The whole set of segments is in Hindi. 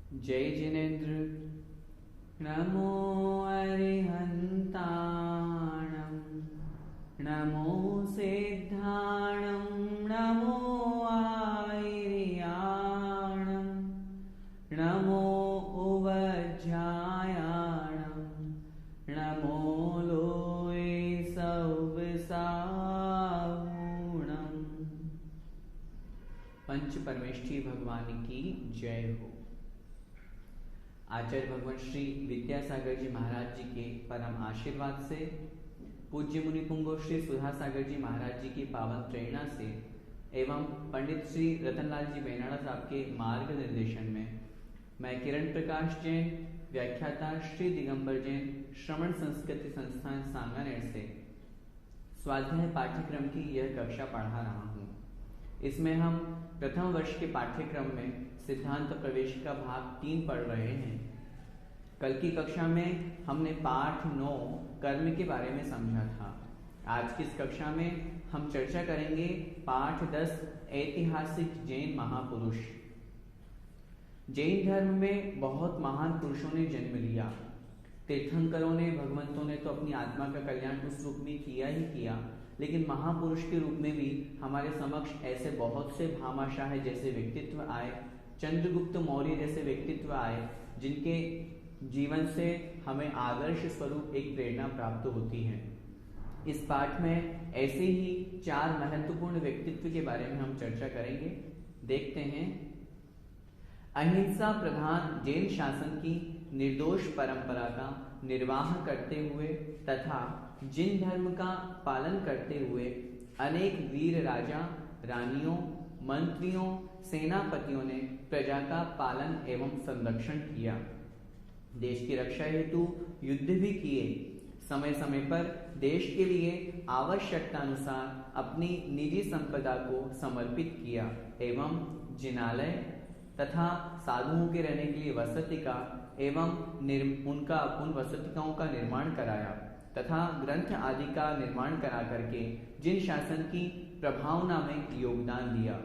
जय जिनेन्द्र। नमो अरिहन्ताणं नमो सिद्धाणं नमो आयर्याणं नमो उवज्झायाणं नमो लोये सौविसाहुणम्। पंच परमेष्ठी भगवान की जय हो। आचार्य भगवान श्री विद्यासागर जी महाराज जी के परम आशीर्वाद से, पूज्य मुनि पुंगव श्री सुधा सागर जी महाराज जी की पावन प्रेरणा से एवं पंडित श्री रतनलाल जी बेनाड़ा साहब के मार्गनिर्देशन में मैं किरण प्रकाश जैन, व्याख्याता श्री दिगंबर जैन, श्रवण संस्कृति संस्थान सांगानेर से स्वाध्याय पाठ्यक्रम की यह कक्षा पढ़ा रहा हूँ। इसमें हम प्रथम वर्ष के पाठ्यक्रम में सिद्धांत प्रवेशिका भाग 3 पढ़ रहे हैं। कल की कक्षा में हमने पाठ 9 कर्म के बारे में समझा था। आज की इस कक्षा में हम चर्चा करेंगे पाठ 10 ऐतिहासिक जैन महापुरुष। जैन धर्म में बहुत महान पुरुषों ने जन्म लिया। तीर्थंकरों ने, भगवंतों ने तो अपनी आत्मा का कल्याण उस रूप में किया ही किया, लेकिन महापुरुष के रूप में भी हमारे समक्ष ऐसे बहुत से भामाशाह जैसे व्यक्तित्व आए, चंद्रगुप्त मौर्य जैसे व्यक्तित्व आए, जिनके जीवन से हमें आदर्श स्वरूप एक प्रेरणा प्राप्त होती है। इस पाठ में ऐसे ही 4 महत्वपूर्ण व्यक्तित्व के बारे में हम चर्चा करेंगे। देखते हैं। अहिंसा प्रधान जैन शासन की निर्दोष परंपरा का निर्वाह करते हुए तथा जिन धर्म का पालन करते हुए अनेक वीर राजा, रानियों, मंत्रियों, सेनापतियों ने प्रजा का पालन एवं संरक्षण किया। देश की रक्षा हेतु युद्ध भी किए। समय समय पर देश के लिए आवश्यकता अनुसार अपनी निजी संपदा को समर्पित किया एवं जिनालय तथा साधुओं के रहने के लिए वसतिका एवं उन वसतिकाओं का निर्माण कराया तथा ग्रंथ आदि का निर्माण करा करके जिन शासन की प्रभावना में योगदान दिया।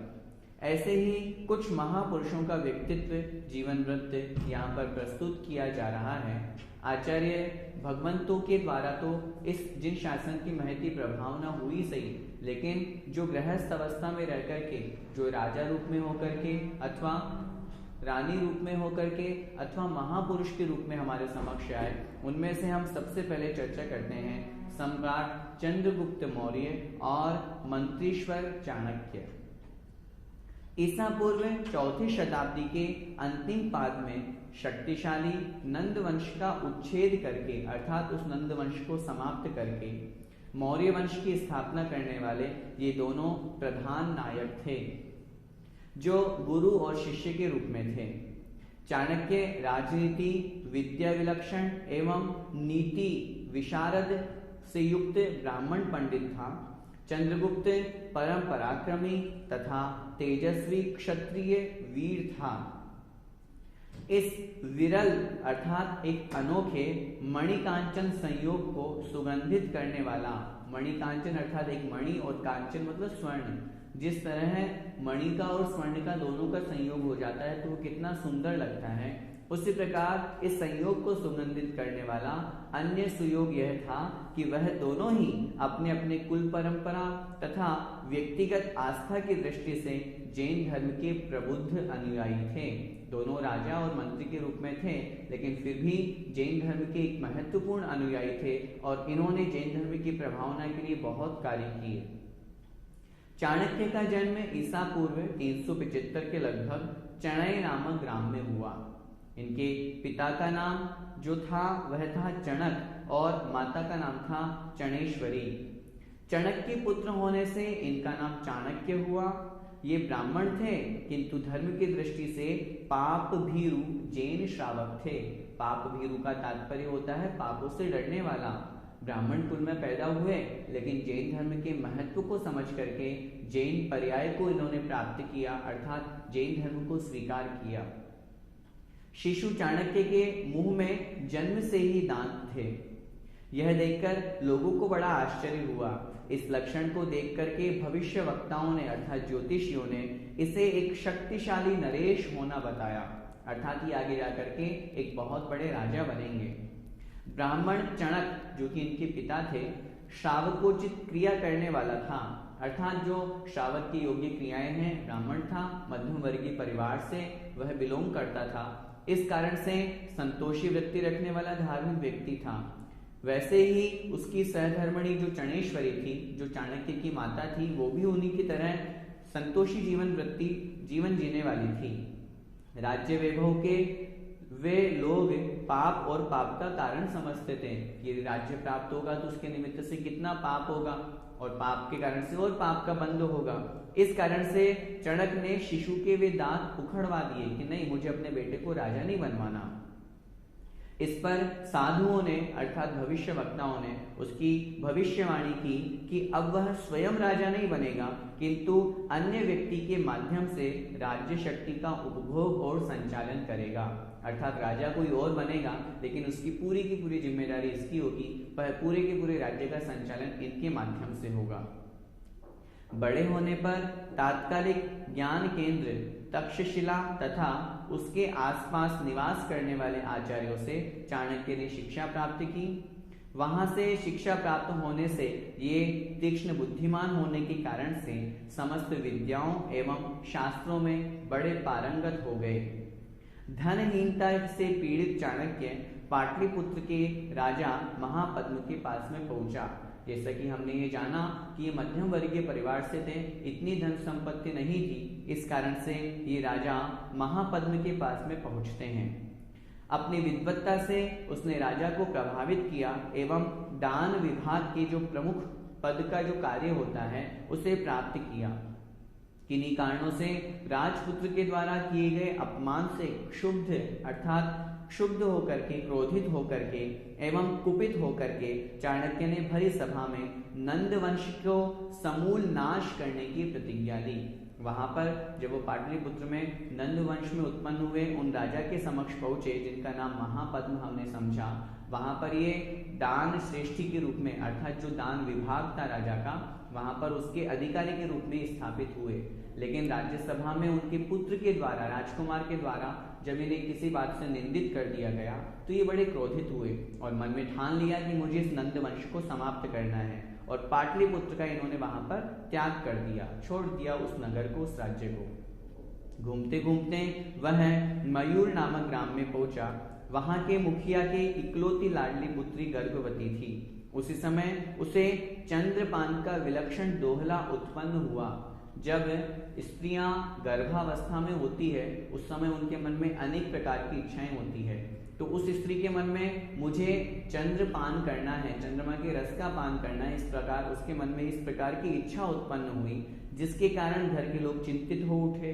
ऐसे ही कुछ महापुरुषों का व्यक्तित्व, जीवन वृत्त यहाँ पर प्रस्तुत किया जा रहा है। आचार्य भगवंतों के द्वारा तो इस जिन शासन की महती प्रभावना हुई सही, लेकिन जो गृहस्थ अवस्था में रह करके, जो राजा रूप में होकर के अथवा रानी रूप में होकर के अथवा महापुरुष के रूप में हमारे समक्ष आए, उनमें से हम सबसे पहले चर्चा करते हैं सम्राट चंद्रगुप्त मौर्य और मंत्रीश्वर चाणक्य। ईसा पूर्व 4वीं शताब्दी के अंतिम पाद में शक्तिशाली नंद वंश का उच्छेद करके, अर्थात उस नंद वंश को समाप्त करके मौर्य वंश की स्थापना करने वाले ये दोनों प्रधान नायक थे, जो गुरु और शिष्य के रूप में थे। चाणक्य राजनीति, विद्या विलक्षण एवं नीति विशारद से युक्त ब्राह्मण पंडित था। चंद्रगुप्त परम पराक्रमी तथा तेजस्वी क्षत्रिय वीर था। इस विरल अर्थात एक अनोखे मणिकांचन संयोग को सुगंधित करने वाला, मणिकांचन अर्थात एक मणि और कांचन मतलब स्वर्ण, जिस तरह मणि का और स्वर्ण का दोनों का संयोग हो जाता है तो वो कितना सुंदर लगता है, उसी प्रकार इस संयोग को सुगंधित करने वाला अन्य सुयोग यह था कि वह दोनों ही अपने अपने कुल परंपरा तथा व्यक्तिगत आस्था की दृष्टि से जैन धर्म के प्रबुद्ध अनुयायी थे। दोनों राजा और मंत्री के रूप में थे, लेकिन फिर भी जैन धर्म के एक महत्वपूर्ण अनुयायी थे और इन्होंने जैन धर्म की प्रभावना के लिए बहुत कार्य किए। चाणक्य का जन्म ईसा पूर्व 375 के लगभग चणय नामक ग्राम में हुआ। इनके पिता का नाम जो था वह था चणक और माता का नाम था चणेश्वरी। चणक के पुत्र होने से इनका नाम चाणक्य हुआ। ये ब्राह्मण थे, किंतु धर्म की दृष्टि से पाप भीरु जैन श्रावक थे। पाप भीरु का तात्पर्य होता है पापों से डरने वाला। ब्राह्मण कुल में पैदा हुए, लेकिन जैन धर्म के महत्व को समझ करके जैन पर्याय को इन्होंने प्राप्त किया, अर्थात जैन धर्म को स्वीकार किया। शिशु चाणक्य के मुंह में जन्म से ही दांत थे। यह देखकर लोगों को बड़ा आश्चर्य हुआ। इस लक्षण को देख करके भविष्य वक्ताओं ने अर्थात ज्योतिषियों ने इसे एक शक्तिशाली नरेश होना बताया। अर्थात ये आगे जाकर के एक बहुत बड़े राजा बनेंगे। ब्राह्मण चणक जो कि इनके पिता थे, श्रावकोचित क्रिया करने वाला था, अर्थात जो श्रावक की योग्य क्रियाएं हैं, ब्राह्मण था, मध्यम वर्गीय परिवार से वह बिलोंग करता था, इस कारण से संतोषी वृत्ति रखने वाला धार्मिक व्यक्ति था। वैसे ही उसकी सहधर्मणी जो चणेश्वरी थी, जो चाणक्य की माता थी, वो भी उन्हीं की तरह संतोषी जीवन जीने वाली थी। राज्य वैभव के वे लोग पाप और पाप का कारण समझते थे कि राज्य प्राप्त होगा तो उसके निमित्त से कितना पाप होगा और पाप के कारण से और पाप का बंध होगा। इस कारण से चणक ने शिशु के वे दांत उखड़वा दिए कि नहीं, मुझे अपने बेटे को राजा नहीं बनवाना। इस पर साधुओं ने अर्थात भविष्य वक्ताओं ने उसकी भविष्यवाणी की कि अब वह स्वयं राजा नहीं बनेगा, किंतु अन्य व्यक्ति के माध्यम से राज्य शक्ति का उपभोग और संचालन करेगा। अर्थात राजा कोई और बनेगा, लेकिन उसकी पूरी की पूरी जिम्मेदारी इसकी होगी, पूरे के पूरे राज्य का संचालन इनके माध्यम से होगा। बड़े होने पर तात्कालिक ज्ञान केंद्र तक्षशिला तथा उसके आसपास निवास करने वाले आचार्यों से चाणक्य ने शिक्षा प्राप्त की। वहां से शिक्षा प्राप्त होने से ये तीक्ष्ण बुद्धिमान होने के कारण से समस्त विद्याओं एवं शास्त्रों में बड़े पारंगत हो गए। धनहीनता से पीड़ित चाणक्य पाटलिपुत्र के राजा महापद्म के पास में पहुंचा। जैसा कि हमने ये जाना कि ये मध्यम वर्गीय परिवार से थे, इतनी धन संपत्ति नहीं थी, इस कारण से ये राजा महापद्म के पास में पहुंचते हैं। अपनी विद्वत्ता से उसने राजा को प्रभावित किया एवं दान विभाग के जो प्रमुख पद का जो कार्य होता है उसे प्राप्त किया। किन्हीं कारणों से राजपुत्र के द्वारा किए गए अपमान से क्षुब्ध अर्थात क्षुब्ध होकर के, क्रोधित होकर के एवं कुपित होकर के चाणक्य ने भरी सभा में नंद वंश को समूल नाश करने की प्रतिज्ञा ली। वहां पर जब वो पाटलिपुत्र में नंद वंश में उत्पन्न हुए उन राजा के समक्ष पहुंचे जिनका नाम महापद्म हमने समझा, वहां पर ये दान श्रेष्ठी के रूप में अर्थात जो दान विभाग था राजा का, वहां पर उसके अधिकारी के रूप में स्थापित हुए। लेकिन राज्यसभा में उनके पुत्र के द्वारा, राजकुमार के द्वारा जब इन्हें किसी बात से निंदित कर दिया गया तो ये बड़े क्रोधित हुए और मन में ठान लिया कि मुझे इस नंद वंश को समाप्त करना है और पाटलिपुत्र का इन्होंने वहां पर त्याग कर दिया, छोड़ दिया उस नगर को, उस राज्य को। घूमते घूमते वह मयूर नामक ग्राम में पहुंचा। वहां के मुखिया के इकलौती लाडली पुत्री गर्भवती थी। उसी समय उसे चंद्रपान का विलक्षण दोहला उत्पन्न हुआ। जब स्त्रियां गर्भावस्था में होती है उस समय उनके मन में अनेक प्रकार की इच्छाएं होती है, तो उस स्त्री के मन में मुझे चंद्रपान करना है, चंद्रमा के रस का पान करना है, इस प्रकार उसके मन में इस प्रकार की इच्छा उत्पन्न हुई, जिसके कारण घर के लोग चिंतित हो उठे।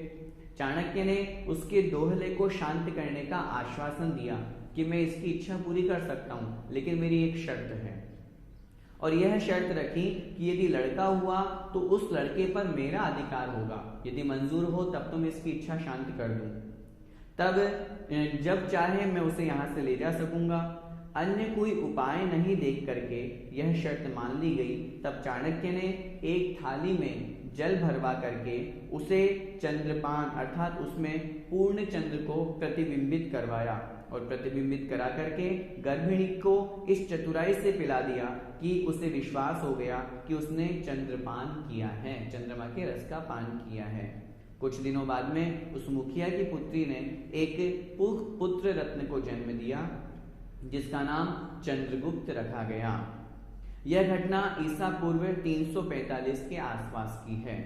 चाणक्य ने उसके दोहले को शांत करने का आश्वासन दिया कि मैं इसकी इच्छा पूरी कर सकता हूं, लेकिन मेरी एक शर्त है। और यह शर्त रखी कि यदि लड़का हुआ तो उस लड़के पर मेरा अधिकार होगा, यदि मंजूर हो तब तो मैं इसकी इच्छा शांत कर दूं, तब जब चाहे मैं उसे यहां से ले जा सकूंगा। अन्य कोई उपाय नहीं देख करके यह शर्त मान ली गई। तब चाणक्य ने एक थाली में जल भरवा करके उसे चंद्रपान अर्थात उसमें पूर्ण चंद्र को प्रतिबिंबित करवाया और प्रतिबिंबित करा करके गर्भिणी को इस चतुराई से पिला दिया कि उसे विश्वास हो गया कि उसने चंद्रपान किया है, चंद्रमा के रस का पान किया है। कुछ दिनों बाद में उस मुखिया की पुत्री ने एक पुत्र रत्न को जन्म दिया जिसका नाम चंद्रगुप्त रखा गया। यह घटना ईसा पूर्व 345 के आसपास की है।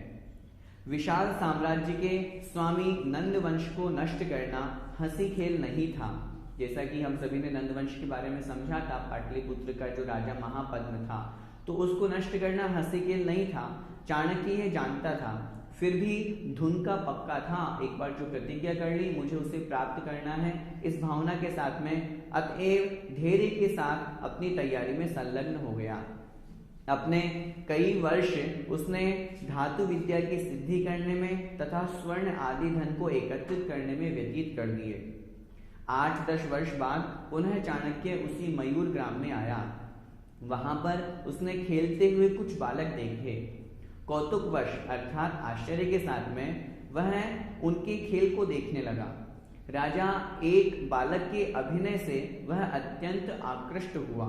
विशाल साम्राज्य के स्वामी नंद वंश को नष्ट करना हंसी खेल नहीं था। जैसा कि हम सभी ने नंद वंश के बारे में समझा था, पाटलिपुत्र का जो राजा महापद्म था, तो उसको नष्ट करना हंसी खेल नहीं था। चाणक्य यह जानता था, फिर भी धुन का पक्का था। एक बार जो प्रतिज्ञा कर ली मुझे उसे प्राप्त करना है, इस भावना के साथ में अतएव धैर्य के साथ अपनी तैयारी में संलग्न हो गया। अपने कई वर्ष उसने धातु विद्या की सिद्धि करने में तथा स्वर्ण आदि धन को एकत्रित करने में व्यतीत कर दिए। 8-10 वर्ष बाद पुनः चाणक्य उसी मयूर ग्राम में आया। वहां पर उसने खेलते हुए कुछ बालक देखे। कौतुकवश अर्थात आश्चर्य के साथ में वह उनके खेल को देखने लगा। राजा एक बालक के अभिनय से वह अत्यंत आकृष्ट हुआ।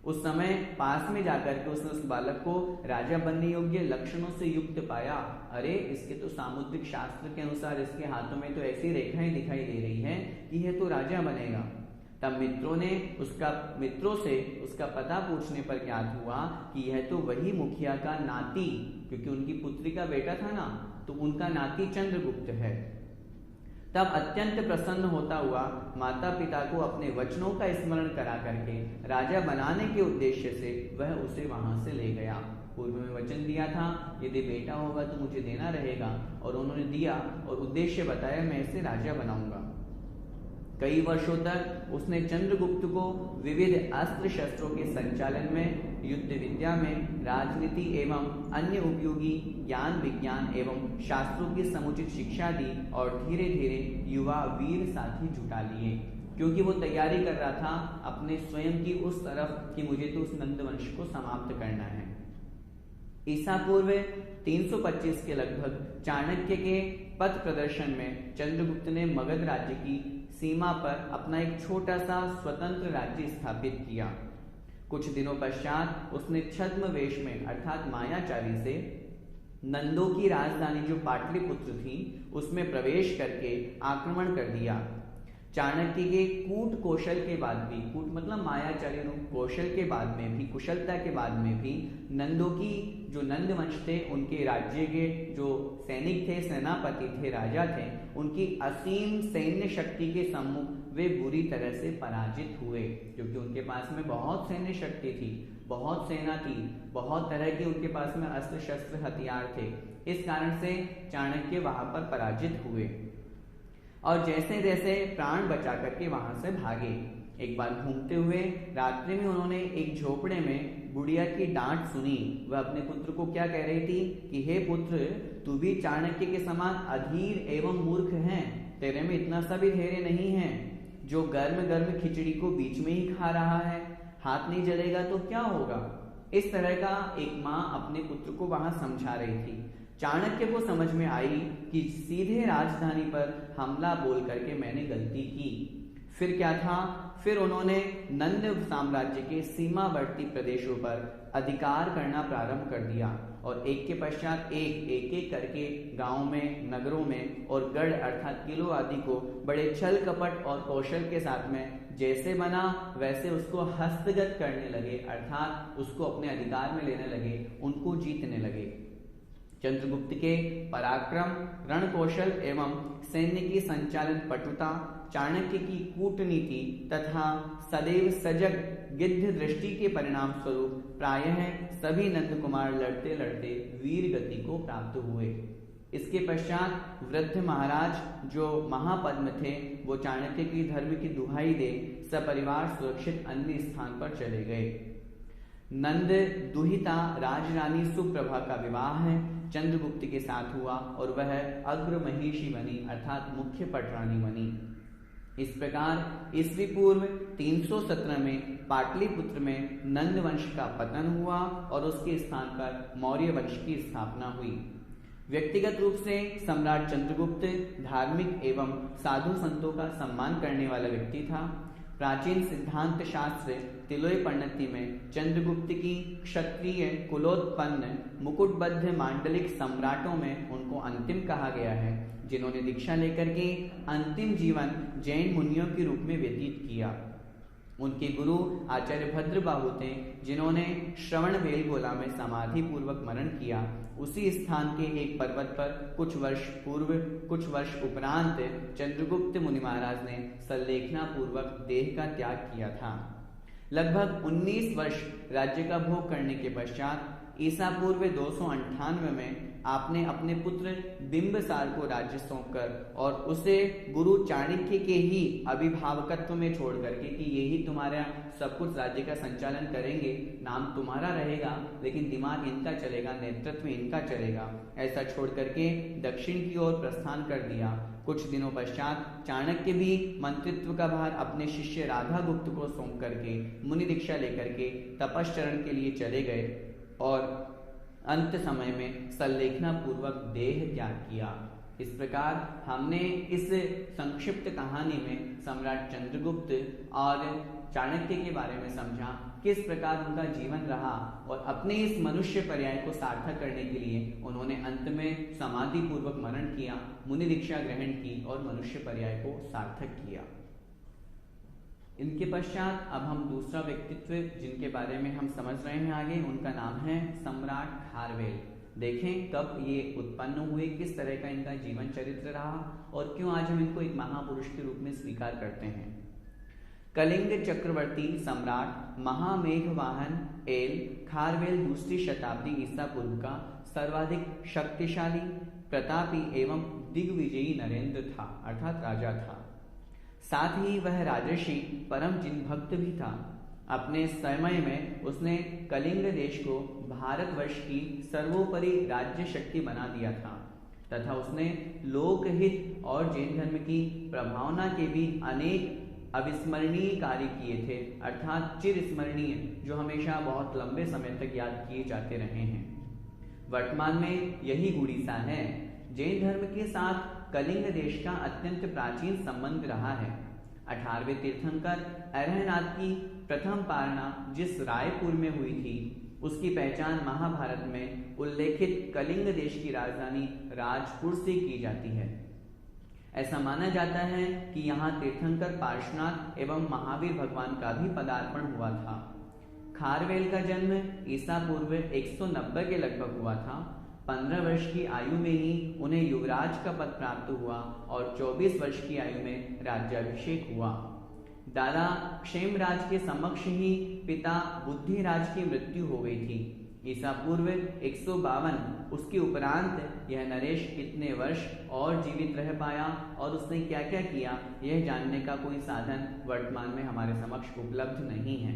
उस समय पास में जाकर के उसने उस बालक को राजा बनने योग्य लक्षणों से युक्त पाया। अरे, इसके तो सामुद्रिक शास्त्र के अनुसार इसके हाथों में तो ऐसी रेखाएं दिखाई दे रही हैं कि यह तो राजा बनेगा। तब मित्रों से उसका पता पूछने पर ज्ञात हुआ कि यह तो वही मुखिया का नाती, क्योंकि उनकी पुत्री का बेटा था ना, तो उनका नाती चंद्रगुप्त है। तब अत्यंत प्रसन्न होता हुआ माता पिता को अपने वचनों का स्मरण करा करके राजा बनाने के उद्देश्य से वह उसे वहां से ले गया। पूर्व में वचन दिया था, यदि बेटा होगा तो मुझे देना रहेगा, और उन्होंने दिया और उद्देश्य बताया, मैं इसे राजा बनाऊंगा। कई वर्षों तक उसने चंद्रगुप्त को विविध अस्त्र शस्त्रों के संचालन में, युद्ध विद्या में, राजनीति एवं अन्य उपयोगी ज्ञान विज्ञान एवं शास्त्रों की समुचित शिक्षा दी और धीरे धीरे युवा वीर साथी जुटा लिए, क्योंकि वो तैयारी कर रहा था अपने स्वयं की उस तरफ कि मुझे तो उस नंदवंश को समाप्त करना है। ईसा पूर्व 325 के लगभग चाणक्य के पथ प्रदर्शन में चंद्रगुप्त ने मगध राज्य की सीमा पर अपना एक छोटा सा स्वतंत्र राज्य स्थापित किया। कुछ दिनों पश्चात उसने छद्म वेश में अर्थात मायाचारी से नंदों की राजधानी जो पाटलिपुत्र थी उसमें प्रवेश करके आक्रमण कर दिया। चाणक्य के कूट कौशल के बाद भी, कूट मतलब मायाचारी कौशल के बाद में भी, कुशलता के बाद में भी नंदों की जो नंदवंश थे उनके राज्य के जो सैनिक थे, सेनापति थे, राजा थे, उनकी असीम सैन्य शक्ति के सम्मुख वे बुरी तरह से पराजित हुए, क्योंकि उनके पास में बहुत सैन्य शक्ति थी, बहुत सेना थी, बहुत तरह के उनके पास में अस्त्र शस्त्र हथियार थे। इस कारण से चाणक्य वहां पर पराजित हुए और जैसे जैसे प्राण बचा करके वहां से भागे। एक बार घूमते हुए रात्रि में उन्होंने एक झोपड़े में बुढ़िया की डांट सुनी। वह अपने पुत्र को क्या कह रही थी कि हे पुत्र, तू भी चाणक्य के समान अधीर एवं मूर्ख है, तेरे में इतना सा भी धैर्य नहीं है। जो गर्म गर्म खिचड़ी को बीच में ही खा रहा है, हाथ नहीं जलेगा तो क्या होगा। इस तरह का एक माँ अपने पुत्र को वहां समझा रही थी। चाणक्य को समझ में आई कि सीधे राजधानी पर हमला बोल करके मैंने गलती की। फिर क्या था, फिर उन्होंने नंद साम्राज्य के सीमावर्ती प्रदेशों पर अधिकार करना प्रारंभ कर दिया और एक के पश्चात एक करके गांव में, नगरों में और गढ़ अर्थात किलों आदि को बड़े छल कपट और कौशल के साथ में जैसे बना वैसे उसको हस्तगत करने लगे, अर्थात उसको अपने अधिकार में लेने लगे, उनको जीतने लगे। चंद्रगुप्त के पराक्रम, रण कौशल एवं सैन्य की संचालन पटुता, चाणक्य की कूटनीति तथा सदैव सजग गिद्ध दृष्टि के परिणाम स्वरूप प्रायः सभी नंद कुमार लड़ते लड़ते वीर गति को प्राप्त हुए। इसके पश्चात वृद्ध महाराज जो महापद्म थे वो चाणक्य की धर्म की दुहाई दे सपरिवार सुरक्षित अन्य स्थान पर चले गए। नंद दुहिता राजरानी सुप्रभा का विवाह चंद्रगुप्त के साथ हुआ और वह अग्र महिषी बनी अर्थात मुख्य पटरानी बनी। इस प्रकार ईस्वी पूर्व 317 में पाटलिपुत्र में नंद वंश का पतन हुआ और उसके स्थान पर मौर्य वंश की स्थापना हुई। व्यक्तिगत रूप से सम्राट चंद्रगुप्त धार्मिक एवं साधु संतों का सम्मान करने वाला व्यक्ति था। प्राचीन सिद्धांत शास्त्र तिलोय पण्णति में चंद्रगुप्त की क्षत्रिय कुलोत्पन्न मुकुटबद्ध मांडलिक सम्राटों में उनको अंतिम कहा गया है, जिन्होंने दीक्षा लेकर के अंतिम जीवन जैन मुनियों के रूप में व्यतीत किया। उनके गुरु आचार्य भद्रबाहु थे, जिन्होंने श्रवण बेलगोला में समाधि पूर्वक मरण किया। उसी स्थान के एक पर्वत पर कुछ वर्ष पूर्व कुछ वर्ष उपरांत चंद्रगुप्त मुनि महाराज ने संलेखना पूर्वक देह का त्याग किया था। लगभग 19 वर्ष राज्य का भोग करने के पश्चात ईसा पूर्व 298 में आपने अपने पुत्र बिंबसार को राज्य सौंपकर और उसे गुरु चाणक्य के ही अभिभावकत्व में छोड़ करके कि यही तुम्हारा सब कुछ राज्य का संचालन करेंगे, नाम तुम्हारा रहेगा लेकिन दिमाग इनका चलेगा, नेतृत्व इनका चलेगा, ऐसा छोड़ करके दक्षिण की ओर प्रस्थान कर दिया। कुछ दिनों पश्चात चाणक्य भी मंत्रित्व का भार अपने शिष्य राधागुप्त को सौंप करके मुनि दीक्षा लेकर के तपश्चरण के लिए चले गए और अंत समय में संलेखना पूर्वक देह त्याग किया। इस प्रकार हमने इस संक्षिप्त कहानी में सम्राट चंद्रगुप्त और चाणक्य के बारे में समझा, किस प्रकार उनका जीवन रहा और अपने इस मनुष्य पर्याय को सार्थक करने के लिए उन्होंने अंत में समाधि पूर्वक मरण किया, मुनि दीक्षा ग्रहण की और मनुष्य पर्याय को सार्थक किया। इनके पश्चात अब हम दूसरा व्यक्तित्व जिनके बारे में हम समझ रहे हैं आगे, उनका नाम है सम्राट खारवेल। देखें कब ये उत्पन्न हुए, किस तरह का इनका जीवन चरित्र रहा और क्यों आज हम इनको एक महापुरुष के रूप में स्वीकार करते हैं। कलिंग चक्रवर्ती सम्राट महामेघवाहन एल खारवेल दूसरी शताब्दी ईसा पूर्व का सर्वाधिक शक्तिशाली, प्रतापी एवं दिग्विजयी नरेंद्र था, अर्थात राजा था। साथ ही वह राजर्षि परम जिन भक्त भी था। अपने समय में उसने कलिंग देश को भारतवर्ष की सर्वोपरि राज्य शक्ति बना दिया था तथा उसने लोकहित और जैन धर्म की प्रभावना के भी अनेक अविस्मरणीय कार्य किए थे, अर्थात चिरस्मरणीय, जो हमेशा बहुत लंबे समय तक याद किए जाते रहे हैं। वर्तमान में यही उड़ीसा है। जैन धर्म के साथ कलिंग देश का अत्यंत प्राचीन संबंध रहा है। 18वें तीर्थंकर अरहनाथ की प्रथम पारणा जिस रायपुर में हुई थी, उसकी पहचान महाभारत में उल्लेखित कलिंग देश की राजधानी राजपुर से की जाती है। ऐसा माना जाता है कि यहाँ तीर्थंकर पार्श्वनाथ एवं महावीर भगवान का भी पदार्पण हुआ था। खारवेल का जन्म ईसा पूर्व 190 के लगभग हुआ था। 15 वर्ष की आयु में ही उन्हें युवराज का पद प्राप्त हुआ और 24 वर्ष की आयु में राज्याभिषेक हुआ। दादा क्षेमराज के समक्ष ही पिता बुद्धिराज की मृत्यु हो गई थी। ईसा पूर्व 152 उसके उपरांत यह नरेश कितने वर्ष और जीवित रह पाया और उसने क्या क्या किया, यह जानने का कोई साधन वर्तमान में हमारे समक्ष उपलब्ध नहीं है।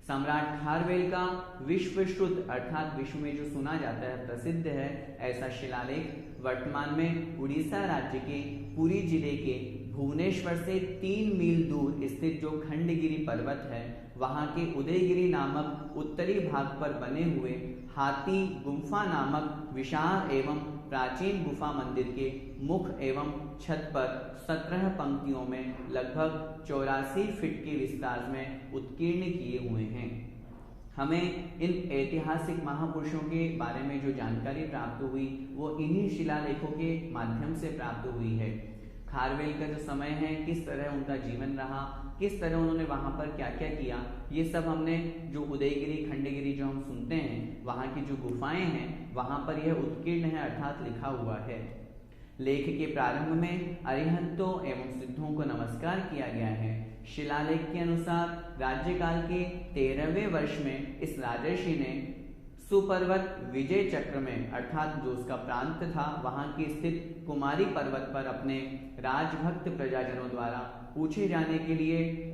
सम्राट खारवेल का विश्वश्रुत अर्थात विश्व में जो सुना जाता है, प्रसिद्ध है, ऐसा शिलालेख वर्तमान में उड़ीसा राज्य के पुरी जिले के भुवनेश्वर से 3 मील दूर स्थित जो खंडगिरी पर्वत है, वहां के उदयगिरी नामक उत्तरी भाग पर बने हुए हाथी गुम्फा नामक विशाल एवं प्राचीन गुफा मंदिर के मुख एवं छत पर 17 पंक्तियों में लगभग 84 फीट के विस्तार में उत्कीर्ण किए हुए हैं। हमें इन ऐतिहासिक महापुरुषों के बारे में जो जानकारी प्राप्त हुई वो इन्हीं शिलालेखों के माध्यम से प्राप्त हुई है। खारवेल का जो समय है, किस तरह उनका जीवन रहा, किस तरह उन्होंने वहां पर क्या क्या किया, ये सब हमने जो उदयगिरी खंडगिरी जो हम सुनते हैं, वहां की जो गुफाएं हैं, वहां पर यह उत्कीर्ण है अर्थात लिखा हुआ है। लेख के प्रारंभ में अरिहंतों एवं सिद्धों को नमस्कार किया गया है। शिलालेख के अनुसार राज्यकाल के 13वें वर्ष में इस राजर्षि ने सुपर्वत विजय चक्र में अर्थात जो उसका प्रांत था, वहां की स्थित कुमारी पर्वत पर अपने राजभक्त प्रजाजनों द्वारा पूजे जाने के लिए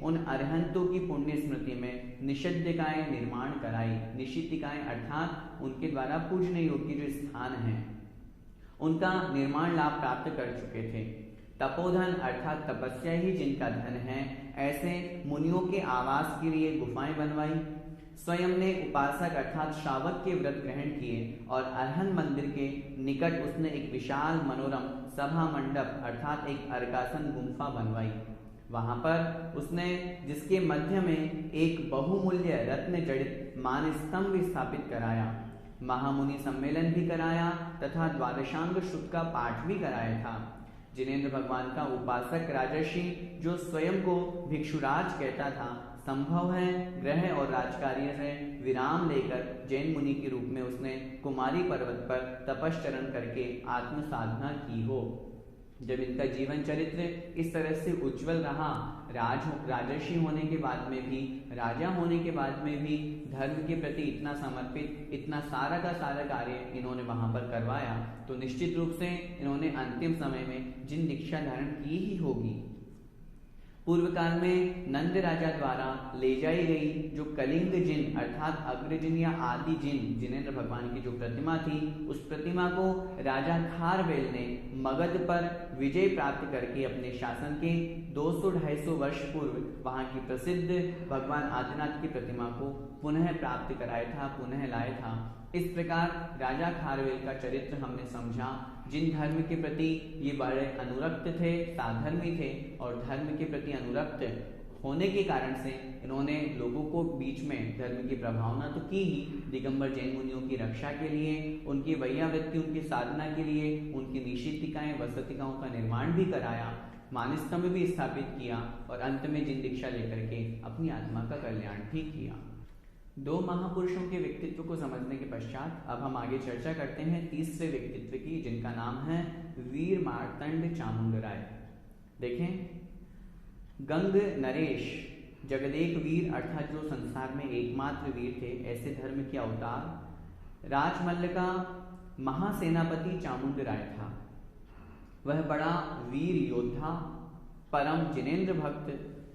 उन अरिहंतों की पुण्य स्मृति में निषिद्धिकाएं निर्माण कराई। निषिद्धिकाएं अर्थात उनके द्वारा पूजने योग्य जो स्थान हैं, उनका निर्माण लाभ प्राप्त कर चुके थे। तपोधन अर्थात तपस्या ही जिनका धन है, ऐसे मुनियों के आवास के लिए गुफाएं बनवाई। स्वयं ने उपासक अर्थात श्रावक के व्रत ग्रहण किए और अरहन मंदिर के निकट उसने एक विशाल मनोरम सभा मंडप अर्थात एक अर्कासन गुम्फा बनवाई। वहां पर उसने जिसके मध्य में एक बहुमूल्य रत्न जड़ित मान स्तंभ स्थापित कराया, महामुनि सम्मेलन भी कराया तथा द्वादशांग शुद्ध का पाठ भी कराया था। जिनेंद्र भगवान का उपासक राजर्षि जो स्वयं को भिक्षुराज कहता था, संभव है ग्रह और राजकार्य से विराम लेकर जैन मुनि के रूप में उसने कुमारी पर्वत पर तपश्चरण करके आत्म साधना की हो। जब इनका जीवन चरित्र इस तरह से उज्जवल रहा, राजर्षि होने के बाद में भी, राजा होने के बाद में भी धर्म के प्रति इतना समर्पित, इतना सारा का सारा कार्य इन्होंने वहां पर करवाया, तो निश्चित रूप से इन्होंने अंतिम समय में जिन दीक्षा धारण की ही होगी। पूर्व काल में नंद राजा द्वारा ले जाई गई जो कलिंग जिन अर्थात अग्रजिन या आदि जिन जिनेंद्र भगवान की जो प्रतिमा थी, उस प्रतिमा को राजा खारवेल ने मगध पर विजय प्राप्त करके अपने शासन के 200-250 वर्ष पूर्व वहां की प्रसिद्ध भगवान आदिनाथ की प्रतिमा को पुनः प्राप्त कराया था, पुनः लाया था। इस प्रकार राजा खारवेल का चरित्र हमने समझा। जिन धर्म के प्रति ये बड़े अनुरक्त थे, साधर्मी थे, और धर्म के प्रति अनुरक्त होने के कारण से इन्होंने लोगों को बीच में धर्म की प्रभावना तो की ही, दिगंबर जैन मुनियों की रक्षा के लिए, उनकी वैयावृत्ति, उनकी साधना के लिए, उनकी निषेधिकाएं, वसतिकाओं का निर्माण भी कराया, मानस्तंभ भी स्थापित किया, और अंत में जिन दीक्षा लेकर के अपनी आत्मा का कल्याण भी किया। दो महापुरुषों के व्यक्तित्व को समझने के पश्चात अब हम आगे चर्चा करते हैं तीसरे व्यक्तित्व की, जिनका नाम है वीर मार्तंड चामुंडराय। देखें, गंग नरेश जगदेक वीर अर्थात जो संसार में एकमात्र वीर थे, ऐसे धर्म के अवतार राजमल्ल का महासेनापति चामुंडराय था। वह बड़ा वीर योद्धा, परम जिनेंद्र भक्त,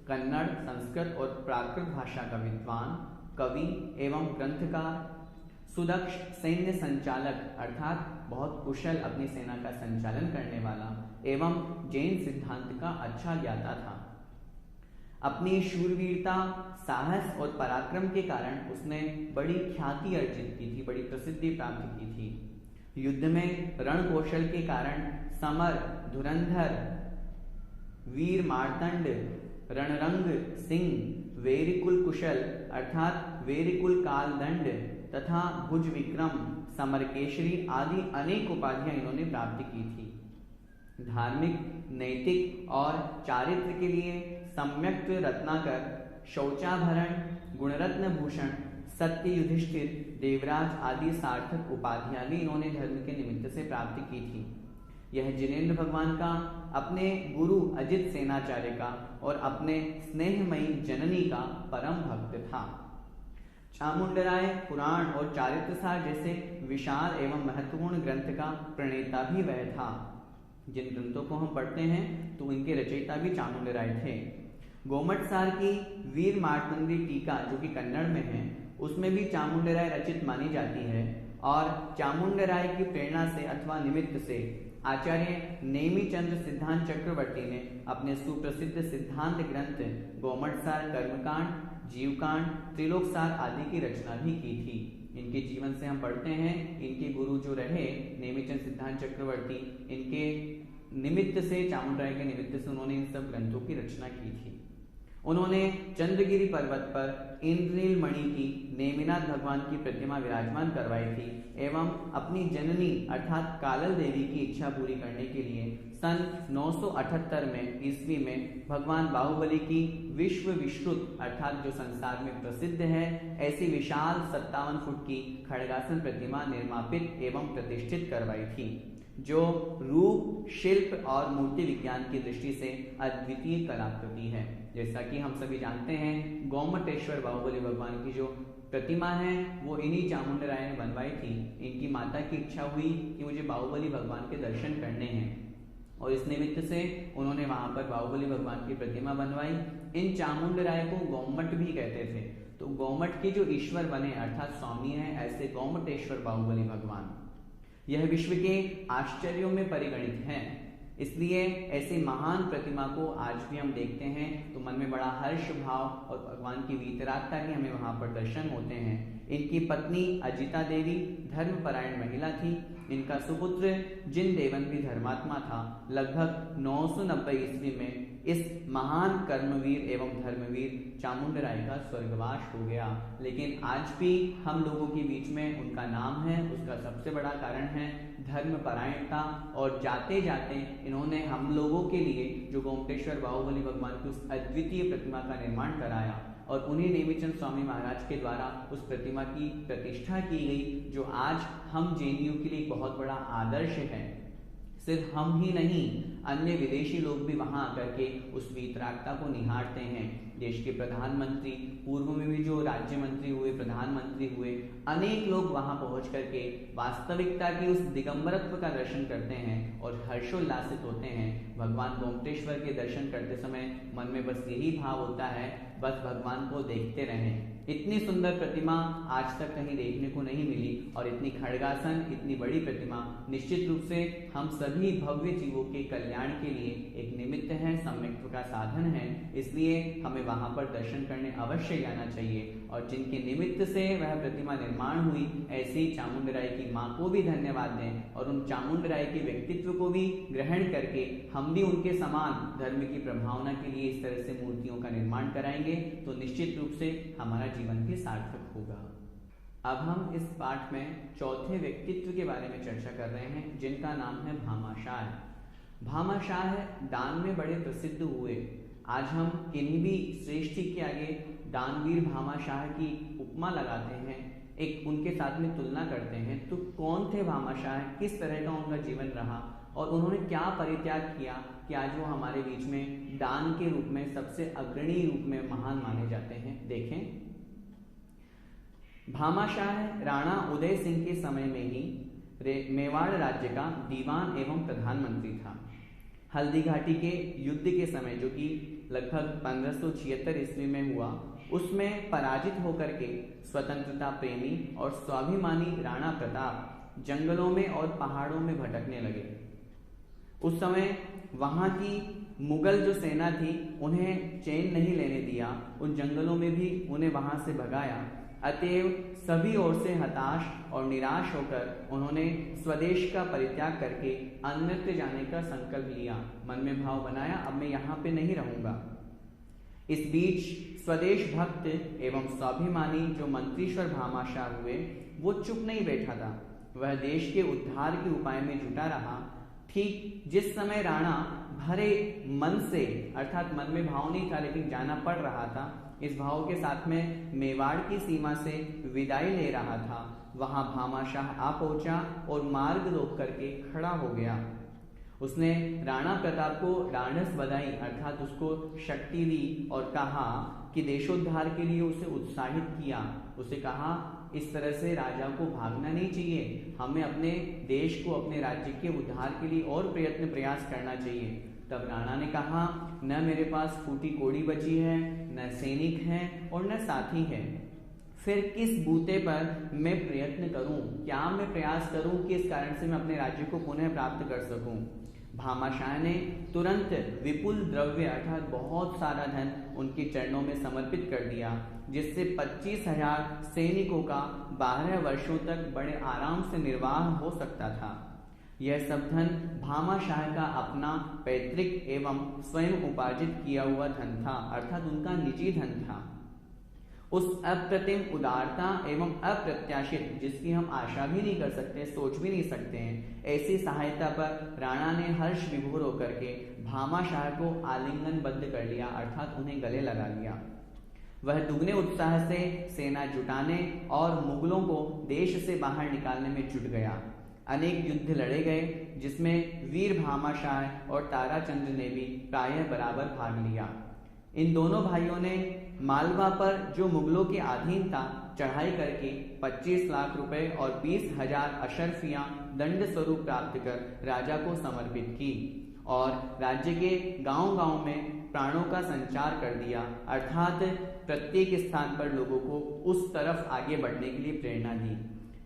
कन्नड़, संस्कृत और प्राकृत भाषा का विद्वान, कवि एवं ग्रंथकार, सुदक्ष सैन्य संचालक अर्थात बहुत कुशल अपनी सेना का संचालन करने वाला एवं जैन सिद्धांत का अच्छा ज्ञाता था। अपनी शूरवीरता, साहस और पराक्रम के कारण उसने बड़ी ख्याति अर्जित की थी, बड़ी प्रसिद्धि प्राप्त की थी। युद्ध में रण कौशल के कारण समर, धुरंधर, वीर मार्तंड, रणरंग सिंह, वेरिकुल कुशल अर्थात वेरिकुल कालदंड तथा भुज विक्रम, समर केशरी आदि अनेक उपाधियां इन्होंने प्राप्त की थी। धार्मिक, नैतिक और चारित्र के लिए सम्यक रत्नाकर, शौचाभरण, गुणरत्न भूषण, सत्य युधिष्ठिर, देवराज आदि सार्थक उपाधियां भी इन्होंने धर्म के निमित्त से प्राप्त की थी। यह जिनेंद्र भगवान का, अपने गुरु अजित सेनाचार्य का और अपने स्नेहमयी जननी का परम भक्त था। चामुंडराय पुराण और चारित्रसार जैसे विशाल एवं महत्वपूर्ण ग्रंथ का प्रणेता भी वह था। जिन ग्रंथों को हम पढ़ते हैं तो इनके रचयिता भी चामुंडराय थे। गोमटसार की वीर मार्तंडी टीका जो कि कन्नड़ में है, उसमें भी चामुंडराय रचित मानी जाती है, और चामुंडराय की प्रेरणा से अथवा निमित्त से आचार्य नेमिचंद्र सिद्धांत चक्रवर्ती ने अपने सुप्रसिद्ध सिद्धांत ग्रंथ गोमटसार, कर्मकांड, जीवकांड, त्रिलोकसार आदि की रचना भी की थी। इनके जीवन से हम पढ़ते हैं, इनके गुरु जो रहे नेमिचंद सिद्धांत चक्रवर्ती, इनके निमित्त से, चामुंडराय के निमित्त से उन्होंने इन सब ग्रंथों की रचना की थी। उन्होंने चंद्रगिरी पर्वत पर इंद्रनील मणि की नेमिनाथ भगवान की प्रतिमा विराजमान करवाई थी एवं अपनी जननी अर्थात कालल देवी की इच्छा पूरी करने के लिए सन 978 में ईस्वी में भगवान बाहुबली की विश्व विश्रुत अर्थात जो संसार में प्रसिद्ध है ऐसी विशाल 57 फुट की खड़गासन प्रतिमा निर्मापित एवं प्रतिष्ठित करवाई थी, जो रूप, शिल्प और मूर्ति विज्ञान की दृष्टि से अद्वितीय कलाकृति है। जैसा कि हम सभी जानते हैं, गोमटेश्वर बाहुबली भगवान की जो प्रतिमा है वो इन्हीं चामुंडराय ने बनवाई थी। इनकी माता की इच्छा हुई कि मुझे बाहुबली भगवान के दर्शन करने हैं और इस निमित्त से उन्होंने वहां पर बाहुबली भगवान की प्रतिमा बनवाई। इन चामुंडराय को गोमट भी कहते थे। तो गोमट के जो ईश्वर बने अर्थात स्वामी है ऐसे गोमटेश्वर बाहुबली भगवान, यह विश्व के आश्चर्यों में परिगणित है। इसलिए ऐसी महान प्रतिमा को आज भी हम देखते हैं तो मन में बड़ा हर्ष भाव और भगवान की वीतरागता के हमें वहां पर दर्शन होते हैं। इनकी पत्नी अजिता देवी धर्मपरायण महिला थी। इनका सुपुत्र जिन देवन भी धर्मात्मा था। लगभग 990 ईस्वी में इस महान कर्मवीर एवं धर्मवीर चामुंडराय का स्वर्गवास हो गया, लेकिन आज भी हम लोगों के बीच में उनका नाम है। उसका सबसे बड़ा कारण है धर्मपरायणता, और जाते जाते इन्होंने हम लोगों के लिए जो गोमटेश्वर बाहुबली भगवान की उस अद्वितीय प्रतिमा का निर्माण कराया और उन्हीं नेमिचंद स्वामी महाराज के द्वारा उस प्रतिमा की प्रतिष्ठा की गई, जो आज हम जैनियों के लिए बहुत बड़ा आदर्श है। सिर्फ हम ही नहीं, अन्य विदेशी लोग भी वहां आकर के उस वीतरागता को निहारते हैं। देश के प्रधानमंत्री, पूर्व में भी जो राज्य मंत्री हुए, प्रधानमंत्री हुए, अनेक लोग वहां पहुंच करके वास्तविकता की उस दिगंबरत्व का दर्शन करते हैं और हर्षोल्लासित होते हैं। भगवान गोमटेश्वर के दर्शन करते समय मन में बस यही भाव होता है, बस भगवान को देखते रहें। इतनी सुंदर प्रतिमा आज तक कहीं देखने को नहीं मिली और इतनी खड्गासन, इतनी बड़ी प्रतिमा निश्चित रूप से हम सभी भव्य जीवों के कल्याण के लिए एक निमित्त है, सम्यक्त्व का साधन है। इसलिए हमें वहां पर दर्शन करने अवश्य जाना चाहिए और जिनके निमित्त से वह प्रतिमा निर्माण हुई, ऐसी चामुंडराई की माँ को भी धन्यवाद दें और उन चामुंडराई के व्यक्तित्व को भी ग्रहण करके हम भी उनके समान धर्म की प्रभावना के लिए इस तरह से मूर्तियों का निर्माण कराएंगे तो निश्चित रूप से हमारा जीवन भी सार्थक होगा। अब हम इस पाठ में चौथे व्यक्तित्व के बारे में चर्चा कर रहे हैं जिनका नाम है भामाशाह। भामाशाह दान में बड़े प्रसिद्ध हुए। आज हम किन्हीं भी श्रेष्ठी के आगे दानवीर भामाशाह की उपमा लगाते हैं, एक उनके साथ में तुलना करते हैं, तो कौन थे भामाशाह, किस तरह का उनका जीवन रहा और उन्होंने क्या परित्याग किया कि आज वो हमारे बीच में दान के रूप में सबसे अग्रणी रूप में महान माने जाते हैं। देखें, भामाशाह राणा उदय सिंह के समय में ही मेवाड़ राज्य का दीवान एवं प्रधानमंत्री था। हल्दी घाटी के युद्ध के समय, जो कि लगभग 1576 ईस्वी में हुआ, उसमें पराजित होकर के स्वतंत्रता प्रेमी और स्वाभिमानी राणा प्रताप जंगलों में और पहाड़ों में भटकने लगे। उस समय वहां की मुगल जो सेना थी उन्हें चैन नहीं लेने दिया, उन जंगलों में भी उन्हें वहां से भगाया। अतएव सभी ओर से हताश और निराश होकर उन्होंने स्वदेश का परित्याग करके अन्यत्र जाने का संकल्प लिया। मन में भाव बनाया, अब मैं यहाँ पे नहीं रहूंगा। इस बीच स्वदेश भक्त एवं स्वाभिमानी जो मंत्रीश्वर भामाशाह हुए, वो चुप नहीं बैठा था। वह देश के उद्धार के उपाय में जुटा रहा। ठीक जिस समय राणा भरे मन से, अर्थात मन में भाव नहीं था लेकिन जाना पड़ रहा था, इस भाव के साथ में मेवाड़ की सीमा से विदाई ले रहा था, वहां भामाशाह आ पहुंचा और मार्ग रोक करके खड़ा हो गया। उसने राणा प्रताप को ढाढ़स बधाई, अर्थात उसको शक्ति दी और कहा कि देशोद्धार के लिए उसे उत्साहित किया। उसे कहा इस तरह से राजा को भागना नहीं चाहिए, हमें अपने देश को, अपने राज्य के उद्धार के लिए और प्रयास करना चाहिए। तब राणा ने कहा, न मेरे पास फूटी कोड़ी बची है, न सैनिक हैं और न साथी हैं, फिर किस बूते पर मैं प्रयत्न करूं? क्या मैं प्रयास करूं कि इस कारण से मैं अपने राज्य को पुनः प्राप्त कर सकूं? भामाशाह ने तुरंत विपुल द्रव्य अर्थात बहुत सारा धन उनके चरणों में समर्पित कर दिया, जिससे 25,000 सैनिकों का 12 वर्षों तक बड़े आराम से निर्वाह हो सकता था। यह सब धन भामाशाह का अपना पैतृक एवं स्वयं उपार्जित किया हुआ धन था, अर्थात उनका निजी धन था। उस अप्रतिम उदारता एवं अप्रत्याशित, जिसकी हम आशा भी नहीं कर सकते, सोच भी नहीं सकते हैं, ऐसी सहायता पर राणा ने हर्ष विभोर होकर के भामाशाह को आलिंगनबद्ध कर लिया, अर्थात उन्हें गले लगा लिया। वह दुगने उत्साह से सेना जुटाने और मुगलों को देश से बाहर निकालने में जुट गया। अनेक युद्ध लड़े गए, जिसमें वीर भामाशाह और ताराचंद्र ने भी प्रायः बराबर भाग लिया। इन दोनों भाइयों ने मालवा पर, जो मुगलों के अधीन था, चढ़ाई करके 25 लाख रुपए और 20,000 अशर्फियां दंड स्वरूप प्राप्त कर राजा को समर्पित की और राज्य के गांव-गांव में प्राणों का संचार कर दिया, अर्थात प्रत्येक स्थान पर लोगों को उस तरफ आगे बढ़ने के लिए प्रेरणा दी।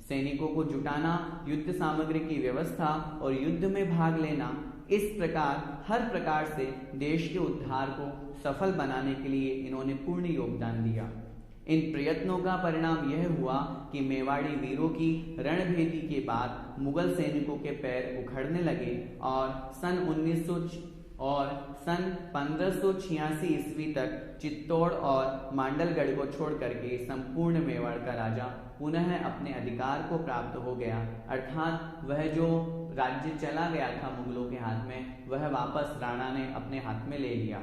सैनिकों को जुटाना, युद्ध सामग्री की व्यवस्था और युद्ध में भाग लेना, इस प्रकार हर प्रकार से देश के उद्धार को सफल बनाने के लिए इन्होंने पूर्ण योगदान दिया। इन प्रयत्नों का परिणाम यह हुआ कि मेवाड़ी वीरों की रणभेदी के बाद मुगल सैनिकों के पैर उखड़ने लगे और सन 1586 ईस्वी तक चित्तौड़ और मांडलगढ़ को छोड़ करके संपूर्ण मेवाड़ का राजा पुनः अपने अधिकार को प्राप्त हो गया, अर्थात वह जो राज्य चला गया था मुगलों के हाथ में, वह वापस राणा ने अपने हाथ में ले लिया।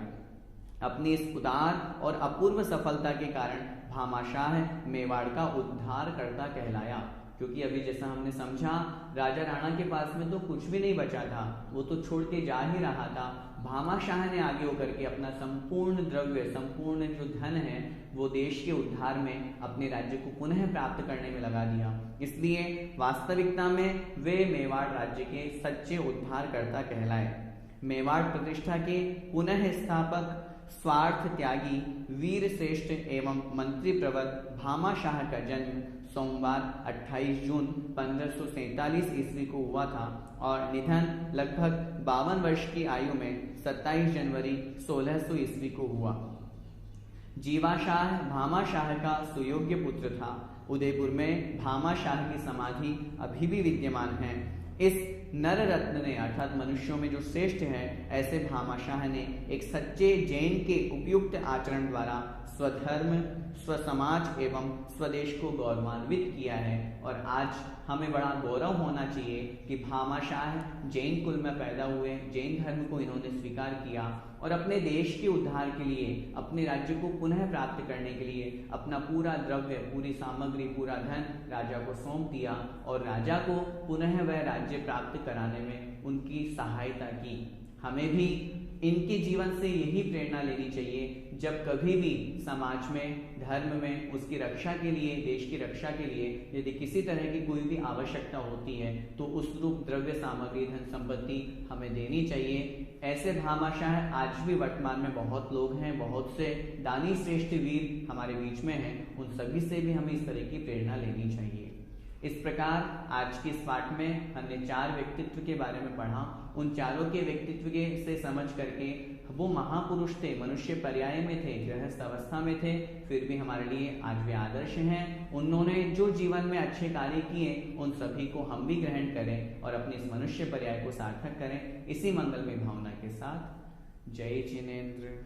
अपनी इस उदार और अपूर्व सफलता के कारण भामाशाह मेवाड़ का उद्धार करता कहलाया, क्योंकि अभी जैसा हमने समझा, राजा राणा के पास में तो कुछ भी नहीं बचा था, वो तो छोड़ के जा ही रहा था। भामाशाह ने आगे होकर के अपना संपूर्ण द्रव्य, संपूर्ण जो धन है, वो देश के उद्धार में अपने राज्य को पुनः प्राप्त करने में लगा दिया। इसलिए वास्तविकता में वे मेवाड़ राज्य के सच्चे उद्धारकर्ता कहलाए। मेवाड़ प्रतिष्ठा के पुनः स्थापक स्वार्थ त्यागी वीर श्रेष्ठ एवं मंत्री प्रवर भामाशाह का जन्म सोमवार 28 जून 1547 ईस्वी को हुआ था और निधन लगभग 52 वर्ष की आयु में 27 जनवरी 1600 ईस्वी को हुआ। जीवाशाह भामाशाह का सुयोग्य पुत्र था। उदयपुर में भामाशाह की समाधि अभी भी विद्यमान है। इस नर रत्न ने अर्थात मनुष्यों में जो श्रेष्ठ है, ऐसे भामाशाह ने एक सच्चे जैन के उपयुक्त आचरण द्वारा स्वधर्म, स्वसमाज एवं स्वदेश को गौरवान्वित किया है। और आज हमें बड़ा गौरव होना चाहिए कि भामाशाह जैन कुल में पैदा हुए, जैन धर्म को इन्होंने स्वीकार किया और अपने देश के उद्धार के लिए, अपने राज्य को पुनः प्राप्त करने के लिए अपना पूरा द्रव्य, पूरी सामग्री, पूरा धन राजा को सौंप दिया और राजा को पुनः वह राज्य प्राप्त कराने में उनकी सहायता की। हमें भी इनके जीवन से यही प्रेरणा लेनी चाहिए। जब कभी भी समाज में, धर्म में, उसकी रक्षा के लिए, देश की रक्षा के लिए यदि किसी तरह की कोई भी आवश्यकता होती है तो उस रूप द्रव्य सामग्री, धन संपत्ति हमें देनी चाहिए। ऐसे भामाशाह आज भी वर्तमान में बहुत लोग हैं, बहुत से दानी श्रेष्ठ वीर हमारे बीच में हैं। उन सभी से भी हमें इस तरह की प्रेरणा लेनी चाहिए। इस प्रकार आज की इस पाठ में हमने 4 व्यक्तित्व के बारे में पढ़ा। उन चारों के व्यक्तित्व के से समझ करके वो महापुरुष थे, मनुष्य पर्याय में थे, गृहस्थ अवस्था में थे, फिर भी हमारे लिए आज वे आदर्श हैं। उन्होंने जो जीवन में अच्छे कार्य किए उन सभी को हम भी ग्रहण करें और अपने इस मनुष्य पर्याय को सार्थक करें। इसी मंगलमय भावना के साथ जय जिनेंद्र।